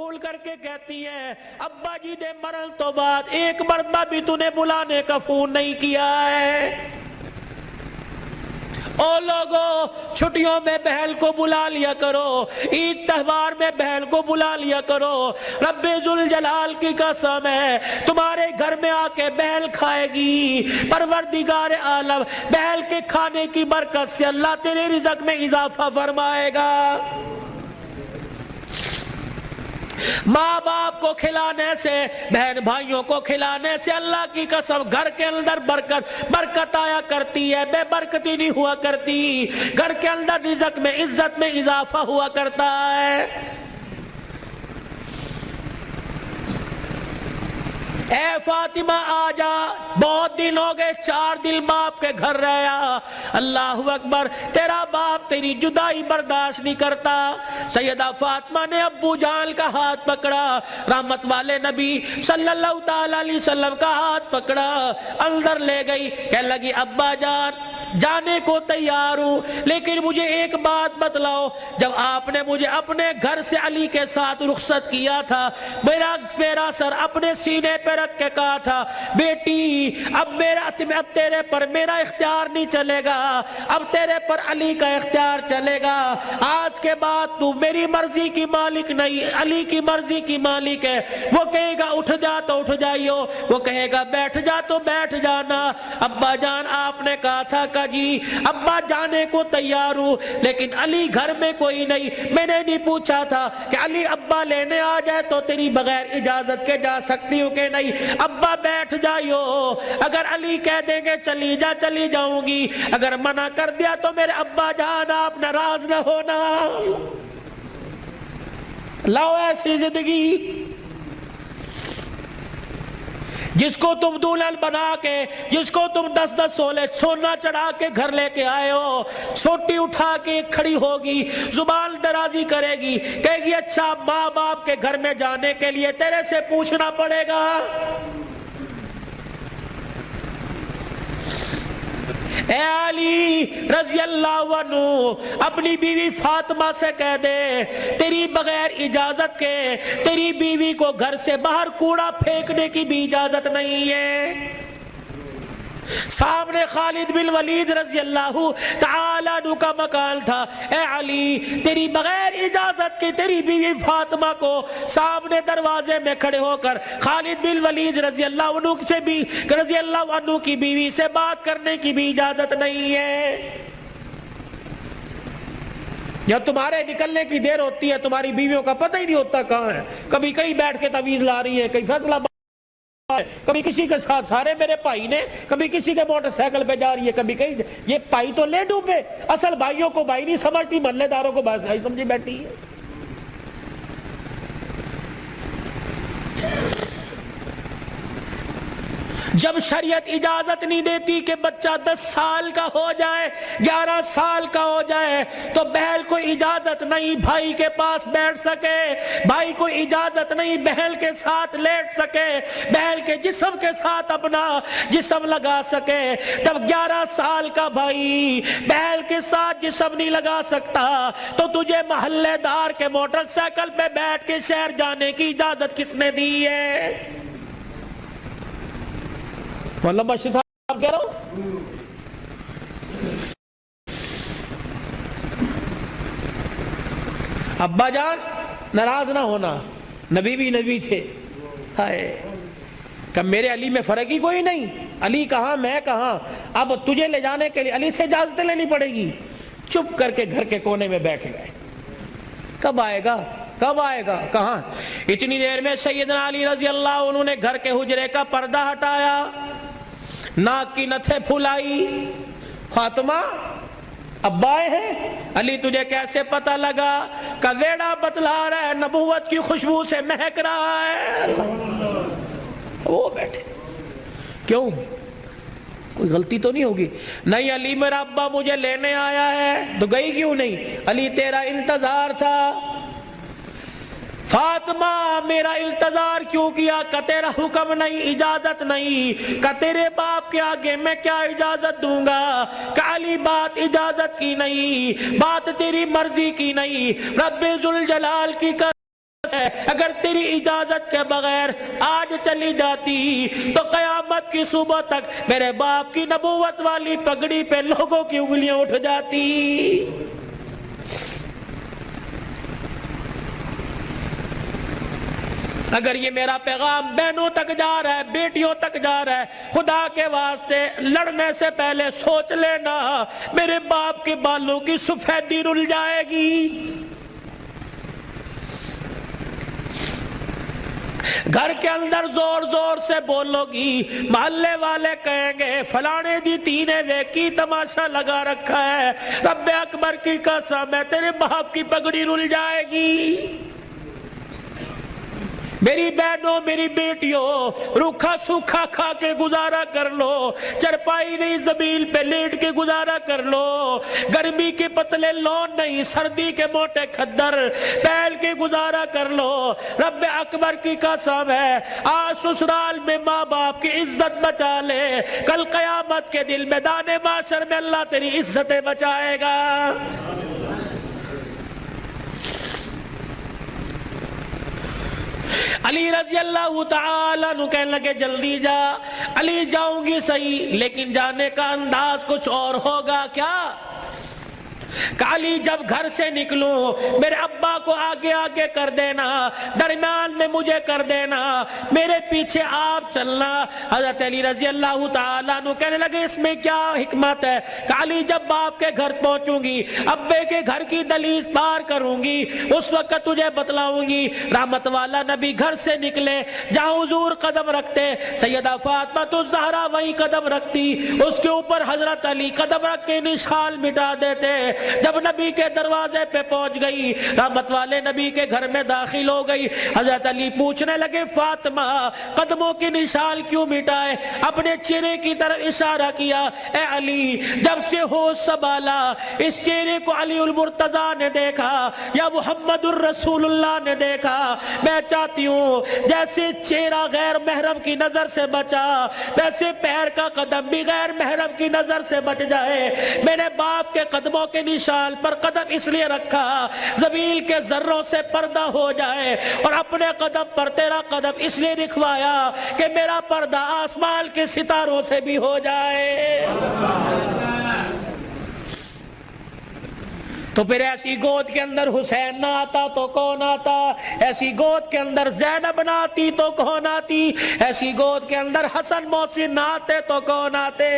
بول کر کے کہتی ہے ابا جی نے مرن تو بعد ایک مرتبہ بھی تو نے بلانے کا فون نہیں کیا ہے۔ او لوگوں چھٹیوں میں بہن کو بلا لیا کرو، عید تہوار میں بہن کو بلا لیا کرو۔ رب ذوالجلال کی قسم ہے تمہارے گھر میں آ کے بہن کھائے گی، پروردگار عالم بہن کے کھانے کی برکت سے اللہ تیرے رزق میں اضافہ فرمائے گا۔ ماں باپ کو کھلانے سے، بہن بھائیوں کو کھلانے سے اللہ کی قسم گھر کے اندر برکت آیا کرتی ہے، بے برکتی نہیں ہوا کرتی۔ گھر کے اندر رزق میں عزت میں اضافہ ہوا کرتا ہے۔ اے فاطمہ آجا، بہت دن ہو گئے، 4 دن باپ کے گھر رہا۔ اللہ اکبر، تیرا باپ تیری جدائی برداشت نہیں کرتا۔ سیدہ فاطمہ نے ابو جان کا ہاتھ پکڑا، رحمت والے نبی صلی اللہ علیہ وسلم کا ہاتھ پکڑا، اندر لے گئی، کہنے لگی ابا جان جانے کو تیار ہوں، لیکن مجھے ایک بات بتلاؤ، جب آپ نے مجھے اپنے گھر سے علی کے ساتھ رخصت کیا تھا، میرا سر اپنے سینے پہ رکھ کے کہا تھا بیٹی اب تیرے پر میرا اختیار نہیں چلے گا، اب تیرے پر علی کا اختیار چلے گا۔ آج کے بعد تو میری مرضی کی مالک نہیں، علی کی مرضی کی مالک ہے۔ وہ کہے گا اٹھ جا تو اٹھ جائیو، وہ کہے گا بیٹھ جا تو بیٹھ جانا۔ ابا جان آپ نے کہا تھا کہ جی ابا جانے کو تیار ہوں، لیکن علی گھر میں کوئی نہیں۔ میں نے نہیں پوچھا تھا کہ علی ابا لینے آ جائے تو تیری بغیر اجازت کے جا سکتی ہوں کہ نہیں؟ ابا بیٹھ جائیو، اگر علی کہہ دیں گے چلی جا چلی جاؤں گی، اگر منع کر دیا تو میرے ابا جان آپ ناراض نہ ہونا۔ لاؤ ایسی زندگی جس کو تم دلہن بنا کے، جس کو تم 10 سولے سونا چڑھا کے گھر لے کے آئے ہو، سوٹی اٹھا کے کھڑی ہوگی، زبان درازی کرے گی، کہے گی اچھا ماں باپ کے گھر میں جانے کے لیے تیرے سے پوچھنا پڑے گا۔ اے علی رضی اللہ عنہ اپنی بیوی فاطمہ سے کہہ دے تیری بغیر اجازت کے تیری بیوی کو گھر سے باہر کوڑا پھینکنے کی بھی اجازت نہیں ہے۔ سامنے خالد بن ولید رضی اللہ تعالیٰ عنہ کا مکان تھا۔ اے علی تیری بغیر اجازت کے تیری بیوی فاطمہ کو سامنے دروازے میں کھڑے ہو کر خالد بن ولید رضی اللہ عنہ کی بیوی سے بات کرنے کی بھی اجازت نہیں ہے۔ جب تمہارے نکلنے کی دیر ہوتی ہے تمہاری بیویوں کا پتہ ہی نہیں ہوتا کہاں ہے، کبھی کہیں بیٹھ کے تعویذ لا رہی ہے، کہیں فیصلہ کبھی کسی کے ساتھ سارے میرے بھائی نے، کبھی کسی کے موٹر سائیکل پہ جا رہی ہے، کبھی کہیں یہ بھائی تو لے ڈوبے، اصل بھائیوں کو بھائی نہیں سمجھتی، محلے داروں کو بھائی سمجھی بیٹھی ہے۔ جب شریعت اجازت نہیں دیتی کہ بچہ 10 سال کا ہو جائے، 11 سال کا ہو جائے تو بہن کو اجازت نہیں بھائی کے پاس بیٹھ سکے، بھائی کو اجازت نہیں بہن کے ساتھ لیٹ سکے، بہن کے جسم کے ساتھ اپنا جسم لگا سکے۔ جب 11 سال کا بھائی بہن کے ساتھ جسم نہیں لگا سکتا تو تجھے محلے دار کے موٹر سائیکل پہ بیٹھ کے شہر جانے کی اجازت کس نے دی ہے؟ مولانا بشیر صاحب کہہ رہا ہوں، ابا جان ناراض نہ ہونا، نبی بھی نبی تھے، ہائے کہ میرے علی میں فرق ہی کوئی نہیں، علی کہاں میں کہاں، اب تجھے لے جانے کے لیے علی سے اجازت لینی پڑے گی۔ چپ کر کے گھر کے کونے میں بیٹھ گئے، کب آئے گا کب آئے گا کہاں؟ اتنی دیر میں سیدنا علی رضی اللہ عنہ نے گھر کے حجرے کا پردہ ہٹایا، ناک کی نتھے پھلائی، فاطمہ ابا آئے ہیں؟ علی تجھے کیسے پتہ لگا؟ کہ ویڑا بتلا رہا ہے، نبوت کی خوشبو سے مہک رہا ہے۔ وہ بیٹھے، کیوں کوئی غلطی تو نہیں ہوگی؟ نہیں علی میرا ابا مجھے لینے آیا ہے۔ تو گئی کیوں نہیں؟ علی تیرا انتظار تھا۔ فاطمہ میرا انتظار کیوں کیا؟ کہ تیرا حکم نہیں، اجازت نہیں، کہ تیرے باپ کے آگے میں کیا اجازت دوں گا؟ کہ علی بات اجازت کی نہیں، بات تیری مرضی کی نہیں، رب ذوالجلال کی اگر تیری اجازت کے بغیر آج چلی جاتی تو قیامت کی صبح تک میرے باپ کی نبوت والی پگڑی پہ لوگوں کی انگلیاں اٹھ جاتی۔ اگر یہ میرا پیغام بہنوں تک جا رہا ہے، بیٹیوں تک جا رہا ہے، خدا کے واسطے لڑنے سے پہلے سوچ لینا میرے باپ کے بالوں کی سفیدی رل جائے گی۔ گھر کے اندر زور زور سے بولو گی، محلے والے کہیں گے فلانے دی تینے ویکی تماشا لگا رکھا ہے، رب اکبر کی قسم ہے تیرے باپ کی پگڑی رل جائے گی۔ میری بہنوں میری بیٹیوں، روکھا سوکھا کھا کے گزارا کر لو، چرپائی نہیں زمین پہ لیٹ کے گزارا کر لو، گرمی کے پتلے لون نہیں سردی کے موٹے کھدر پہل کے گزارا کر لو۔ رب اکبر کی قسم ہے آج سسرال میں ماں باپ کی عزت بچا لے، کل قیامت کے دن میدان معاشر میں اللہ تیری عزتیں بچائے گا۔ علی رضی اللہ تعالیٰ عنہ کہنے لگے جلدی جا۔ علی جاؤں گی صحیح لیکن جانے کا انداز کچھ اور ہوگا۔ کیا؟ علی جب گھر سے نکلوں میرے ابا کو آگے آگے کر دینا، درمیان میں مجھے کر دینا، میرے پیچھے آپ چلنا۔ حضرت علی رضی اللہ تعالیٰ عنہ کہنے لگے اس میں کیا حکمت ہے؟ علی جب باپ کے گھر پہنچوں گی، ابے کے گھر کی دہلیز پار کروں گی، اس وقت تجھے بتلاؤں گی۔ رحمت والا نبی گھر سے نکلے، جہاں حضور قدم رکھتے سیدہ فاطمہ الزہرا وہیں قدم رکھتی، اس کے اوپر حضرت علی قدم رکھ کے نشان مٹا دیتے۔ جب نبی کے دروازے پہ پہنچ گئی، رحمت والے نبی کے گھر میں داخل ہو گئی، حضرت علی پوچھنے لگے فاطمہ قدموں کی نشان کیوں مٹائے؟ اپنے چہرے کی طرف اشارہ کیا۔ اے علی جب سے ہوش سنبھالا اس چہرے کو علی المرتضیٰ نے دیکھا یا محمد الرسول اللہ نے دیکھا، میں چاہتی ہوں جیسے چہرہ غیر محرم کی نظر سے بچا ویسے پیر کا قدم بھی غیر محرم کی نظر سے بچ جائے۔ میں نے باپ کے قدموں کے نشان پر قدم اس لیے رکھا زمین کے ذروں سے پردہ ہو جائے، اور اپنے قدم پر تیرا قدم اس لیے رکھوایا کہ میرا پردہ آسمان کے ستاروں سے بھی ہو جائے۔ تو پھر ایسی گود کے اندر حسین نہ آتا تو کون آتا؟ ایسی گود کے اندر زینب نہ آتی تو کون آتی؟ ایسی گود کے اندر حسن محسن نہ آتے تو کون آتے؟